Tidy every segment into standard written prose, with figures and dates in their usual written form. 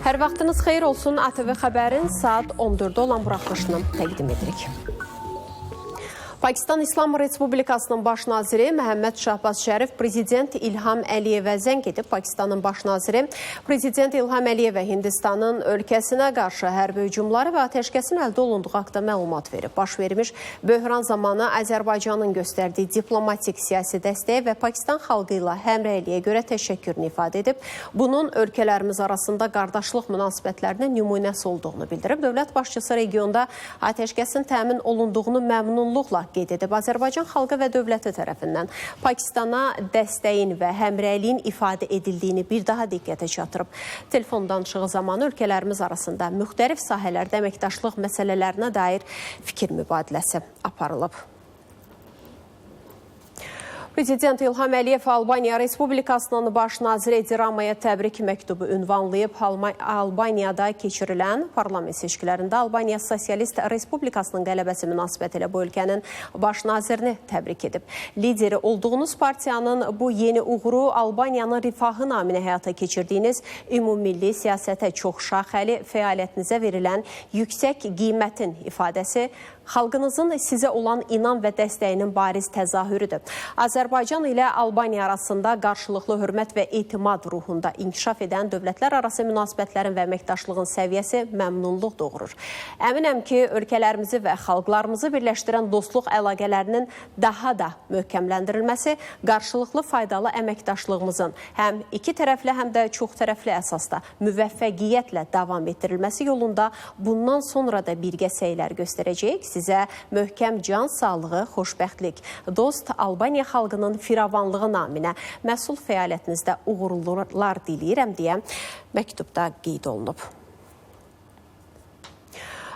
Hər vaxtınız xeyir olsun. ATV Xəbərin saat 14-də olan buraxılışını təqdim edirik. Pakistan İslam Respublikasının baş naziri Məhəmməd Şahbaz Şərif Prezident İlham Əliyevə zəng edib. Pakistanın baş naziri Prezident İlham Əliyevə Hindistanın ölkəsinə qarşı hərbi hücumları və atəşkəsin əldə olunduğu haqda məlumat verib. Baş vermiş böhran zamanı Azərbaycanın göstərdiyi diplomatik siyasi dəstəyə və Pakistan xalqı ilə həmrəyliyə görə təşəkkürünü ifadə edib. Bunun ölkələrimiz arasında qardaşlıq münasibətlərinin nümunəsi olduğunu bildirib. Dövlət başçısı regionda atəşkəsin təmin olunduğunu məmnunluqla qeyd edib. Azərbaycan xalqı və dövləti tərəfindən Pakistana dəstəyin və həmrəyliyin ifadə edildiyini bir daha diqqətə çatdırıb. Telefon danışığı zamanı ölkələrimiz arasında müxtəlif sahələrdə əməkdaşlıq məsələlərinə dair fikir mübadiləsi aparılıb. Prezident İlham Əliyev Albaniya Respublikasının baş naziri Edi Ramaya təbrik məktubu ünvanlayıb. Albaniyada keçirilən parlament seçkilərində Albaniya Sosialist Respublikasının qələbəsi münasibətilə bu ölkənin baş nazirini təbrik edib. Lideri olduğunuz partiyanın bu yeni uğuru Albaniyanın rifahı naminə həyata keçirdiyiniz ümummilli siyasətə çox şaxəli fəaliyyətinizə verilən yüksək qiymətin ifadəsi, xalqınızın sizə olan inam və dəstəyinin bariz təzahürüdür. Azərbaycan ilə Albaniya arasında qarşılıqlı hörmət və etimad ruhunda inkişaf edən dövlətlər arası münasibətlərin və əməkdaşlığın səviyyəsi məmnunluq doğurur. Əminəm ki, ölkələrimizi və xalqlarımızı birləşdirən dostluq əlaqələrinin daha da möhkəmləndirilməsi, qarşılıqlı faydalı əməkdaşlığımızın həm iki tərəfli, həm də çox tərəfli əsasda müvəffəqiyyətlə davam etdirilməsi yolunda bundan sonra da birgə səylər göstərəcəyik. Sizə möhkəm can sağlığı, xoşbəxtlik, dost Albaniya xalqının firavanlığı naminə məsul fəaliyyətinizdə uğurlular diləyirəm deyə məktubda qeyd olunub.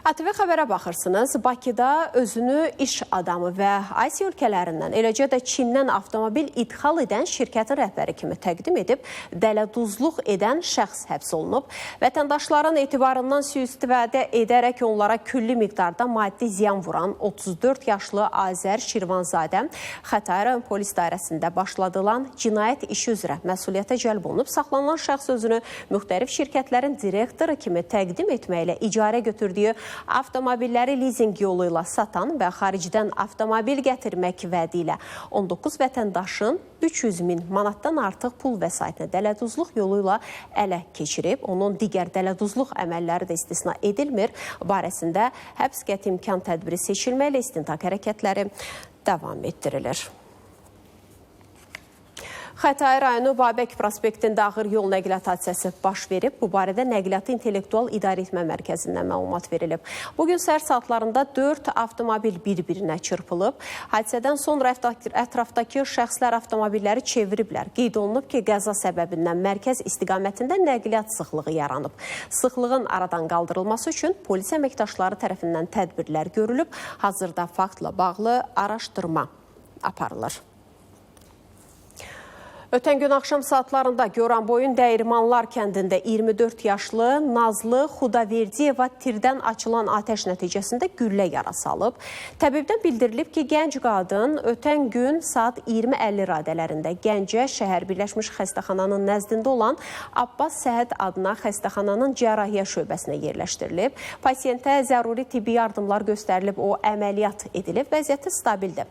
ATV Xəbərə baxırsınız. Bakıda özünü iş adamı və Asiya ölkələrindən, eləcə də Çindən avtomobil idxal edən şirkətin rəhbəri kimi təqdim edib, dələduzluq edən şəxs həbs olunub. Vətəndaşların etibarından sui-istifadə edərək onlara külli miqdarda maddi ziyan vuran 34 yaşlı Azər Şirvanzadə Xətai rayon polis dairəsində başladılan cinayət işi üzrə məsuliyyətə cəlb olunub. Saxlanılan şəxs özünü müxtəlif şirkətlərin direktoru kimi təqdim etməklə icarə götürdüyü avtomobilləri lizing yolu ilə satan və xaricdən avtomobil gətirmək vədi ilə 19 vətəndaşın 300 min manatdan artıq pul vəsaitini dələduzluq yolu ilə ələ keçirib. Onun digər dələduzluq əməlləri də istisna edilmir. Barəsində həbs qəti imkan tədbiri seçilməklə istintaq hərəkətləri davam etdirilir. Xətai rayonu Babək prospektində ağır yol nəqliyyat hadisəsi baş verib. Bu barədə Nəqliyyatı İntellektual İdarəetmə Mərkəzindən məlumat verilib. Bugün səhər saatlarında 4 avtomobil bir-birinə çırpılıb. Hadisədən sonra ətrafdakı şəxslər avtomobilləri çeviriblər. Qeyd olunub ki, qəza səbəbindən mərkəz istiqamətində nəqliyyat sıxlığı yaranıb. Sıxlığın aradan qaldırılması üçün polis əməkdaşları tərəfindən tədbirlər görülüb. Hazırda faktla bağlı araşdırma aparılır. Ötən gün axşam saatlarında Goranboyun Dəyirmanlar kəndində 24 yaşlı Nazlı Xudaverdiyeva tirdən açılan atəş nəticəsində güllə yarası alıb. Təbibdən bildirilib ki, gənc qadın ötən gün saat 20:50 radələrində Gəncə şəhər birləşmiş xəstəxananın nəzdində olan Abbas Səhət adına xəstəxananın cərrahiyyə şöbəsinə yerləşdirilib. Pasiyentə zəruri tibbi yardımlar göstərilib, o əməliyyat edilib, vəziyyəti stabildir.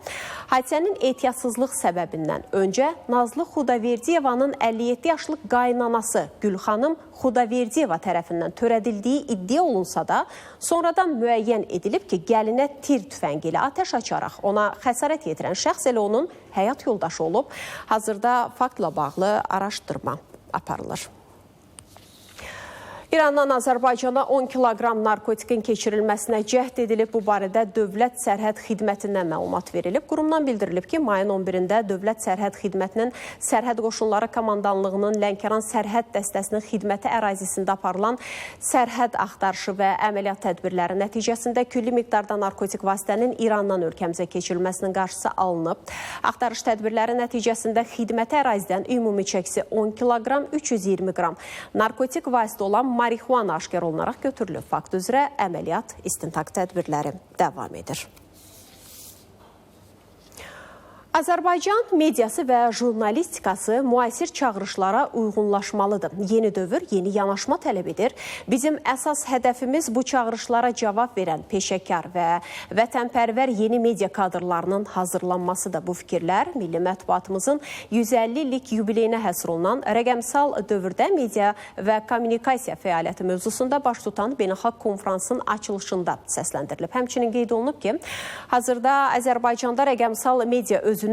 Hadisənin ehtiyatsızlıq səbəbindən öncə Nazlı Xudaverdiyevanın 57 yaşlı qaynanası Gülxanım Xudaverdiyeva tərəfindən törədildiyi iddia olunsa da, sonradan müəyyən edilib ki, gəlinə tir tüfəngi ilə atəş açaraq ona xəsarət yetirən şəxs elə onun həyat yoldaşı olub. Hazırda faktla bağlı araşdırma aparılır. İrandan Azərbaycana 10 kiloqram narkotikin keçirilməsinə cəhd edilib. Bu barədə Dövlət Sərhəd Xidmətindən məlumat verilib. Qurumdan bildirilib ki, mayın 11-də Dövlət Sərhəd Xidmətinin Sərhəd Qoşunları Komandanlığının Lənkəran Sərhəd Dəstəsinin xidməti ərazisində aparılan sərhəd axtarışı və əməliyyat tədbirləri nəticəsində külli miqdarda narkotik vasitənin İrandan ölkəmizə keçirilməsinin qarşısı alınıb. Axtarış tədbirləri nəticəsində xidməti ərazidən ümumi çəkisi 10 kiloqram 320 qram narkotik vasitə olan marixuana aşkar olunaraq götürülüb. Fakt üzrə əməliyyat istintaq tədbirləri davam edir. Azərbaycan mediası və jurnalistikası müasir çağırışlara uyğunlaşmalıdır. Yeni dövr, yeni yanaşma tələb edir. Bizim əsas hədəfimiz bu çağırışlara cavab verən peşəkar və vətənpərvər yeni media kadrlarının hazırlanmasıdır. Bu fikirlər milli mətbuatımızın 150 illik yubileyinə həsr olunan rəqəmsal dövrdə media və kommunikasiya fəaliyyəti mövzusunda baş tutan beynəlxalq konferansın açılışında səsləndirilib. Həmçinin qeyd olunub ki, hazırda Azərbaycanda rəqəmsal media özünün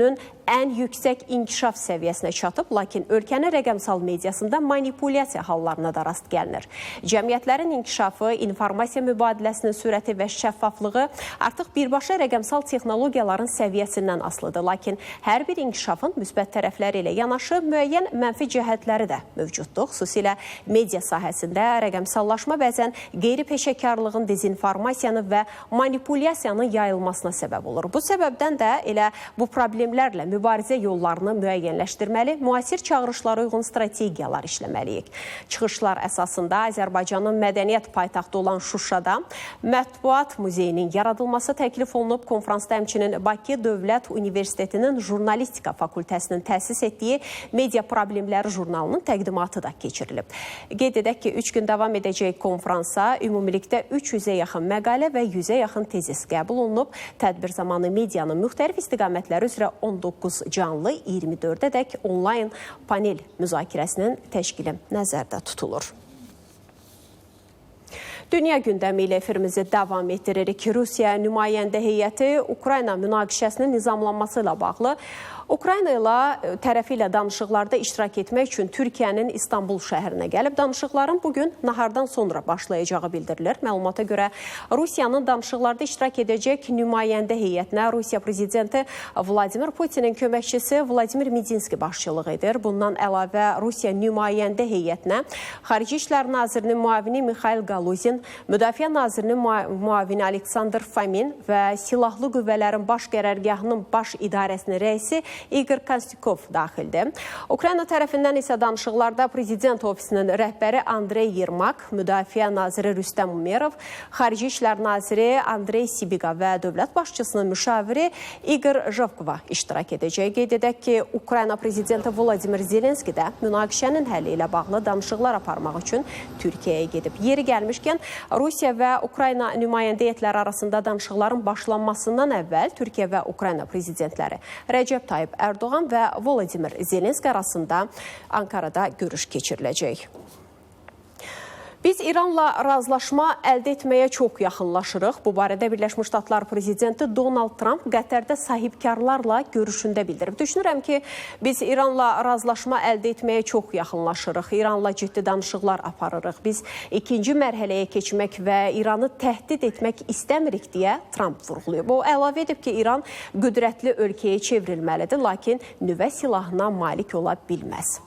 ən yüksək inkişaf səviyyəsinə çatıb, lakin ölkənin rəqəmsal mediasında manipulyasiya hallarına da rast gəlinir. Cəmiyyətlərin inkişafı, informasiya mübadiləsinin sürəti və şəffaflığı artıq birbaşa rəqəmsal texnologiyaların səviyyəsindən asılıdır. Lakin hər bir inkişafın müsbət tərəfləri ilə yanaşı müəyyən mənfi cəhətləri də mövcuddur. Xüsusilə media sahəsində rəqəmsallaşma bəzən qeyri-peşəkarlığın, dezinformasiyanın və manipulyasiyanın yayılmasına səbəb olur. Bu səbəbdən də elə bu problemlərlə mübarizə yollarını müəyyənləşdirməli, müasir çağırışlara uyğun strategiyalar işləməliyik. Çıxışlar əsasında Azərbaycanın mədəniyyət paytaxtı olan Şuşada Mətbuat Muzeyinin yaradılması təklif olunub. Konferansda həmçinin Bakı Dövlət Universitetinin Jurnalistika Fakültəsinin təsis etdiyi Media Problemləri jurnalının təqdimatı da keçirilib. Qeyd edək ki, 3 gün davam edəcək konferansa ümumilikdə 300-ə yaxın məqalə və 100-ə yaxın tezis qəbul olunub. Tədbir zamanı medianın müxtəlif istiqamətləri üzrə 19 canlı, 24-ədək onlayn panel müzakirəsinin təşkili nəzərdə tutulur. Dünya gündəmi ilə efirimizi davam etdiririk. Rusiya nümayəndə heyəti Ukrayna münaqişəsinin nizamlanması ilə bağlı Ukrayna ilə tərəfi ilə danışıqlarda iştirak etmək üçün Türkiyənin İstanbul şəhərinə gəlib. Danışıqların bugün nahardan sonra başlayacağı bildirilir. Məlumata görə Rusiyanın danışıqlarda iştirak edəcək nümayəndə heyətinə Rusiya prezidenti Vladimir Putinin köməkçisi Vladimir Medinski başçılıq edir. Bundan əlavə Rusiya nümayəndə heyətinə Xarici İşlər Nazirinin müavini Mikhail Galuzin, Müdafiə Nazirinin müavini Aleksandr Fomin və Silahlı Qüvvələrin Baş Qərargahının Baş İdarəsinin rəisi İqor Kostikov daxildir. Ukrayna tərəfindən isə danışıqlarda Prezident Ofisinin rəhbəri Andrey Yermak, Müdafiə Naziri Rüstəm Umerov, Xarici İşlər Naziri Andrey Sibiqa və Dövlət Başçısının müşaviri İqor Jovkova iştirak edəcək. Qeyd edək ki, Ukrayna Prezidenti Vladimir Zelenski də münaqişənin həlli ilə bağlı danışıqlar aparmaq üçün Türkiyəyə gedib. Yeri gəlmişkən, Rusiya və Ukrayna nümayəndə heyətləri arasında danışıqların başlanmasından əvvəl Türkiyə və Ukrayna prezidentləri Rəcəb Tayyip Erdoğan və Volodimir Zelenski arasında Ankarada görüş keçiriləcək. Biz İranla razılaşma əldə etməyə çox yaxınlaşırıq. Bu barədə Birləşmiş Ştatlar prezidenti Donald Trump Qətərdə sahibkarlarla görüşündə bildirib. Düşünürəm ki, biz İranla razılaşma əldə etməyə çox yaxınlaşırıq. İranla ciddi danışıqlar aparırıq. Biz ikinci mərhələyə keçmək və İranı təhdid etmək istəmirik deyə Trump vurğulayıb. O əlavə edib ki, İran qüdrətli ölkəyə çevrilməlidir, lakin nüvə silahına malik ola bilməz.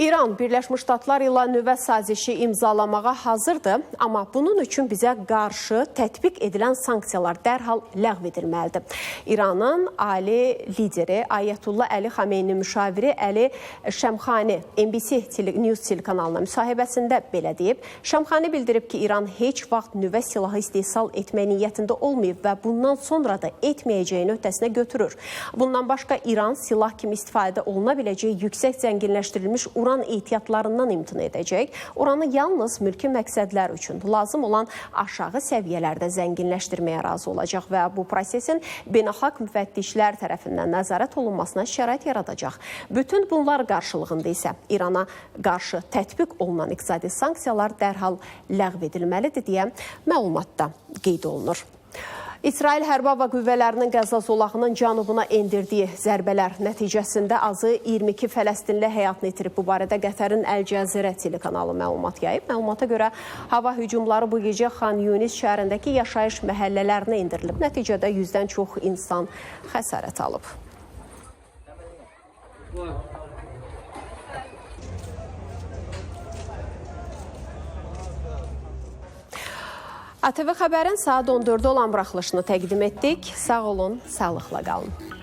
İran Birləşmiş Ştatlar ilə nüvə sazişi imzalamağa hazırdır, amma bunun üçün bizə qarşı tətbiq edilən sanksiyalar dərhal ləğv edilməlidir. İranın ali lideri Ayətullah Əli Xameyni müşaviri Əli Şəmxani NBC News telekanalına müsahibəsində belə deyib. Şəmxani bildirib ki, İran heç vaxt nüvə silahı istehsal etmək niyyətində olmayıb və bundan sonra da etməyəcəyini öhdəsinə götürür. Bundan başqa İran silah kimi istifadə oluna biləcək yüksək zənginləşdirilmiş uran ehtiyatlarından imtina edəcək. Uranı yalnız mülki məqsədlər üçün lazım olan aşağı səviyyələrdə zənginləşdirməyə razı olacaq və bu prosesin beynəlxalq müfəttişlər tərəfindən nəzarət olunmasına şərait yaradacaq. Bütün bunlar qarşılığında isə İrana qarşı tətbiq olunan iqtisadi sanksiyalar dərhal ləğv edilməlidir deyə məlumatda qeyd olunur. İsrail Hərbi Hava Qüvvələrinin Qəzza zolağının cənubuna endirdiyi zərbələr nəticəsində azı 22 Fələstinli həyatını itirib. Bu barədə Qətərin Əl Cəzirə telekanalı məlumat yayıb. Məlumata görə hava hücumları bu gecə Xan Yunis şəhərindəki yaşayış məhəllələrinə indirilib. Nəticədə 100-dən çox insan xəsarət alıb. ATV Xəbərin saat 14-də olan buraxılışını təqdim etdik. Sağ olun, sağlıqla qalın.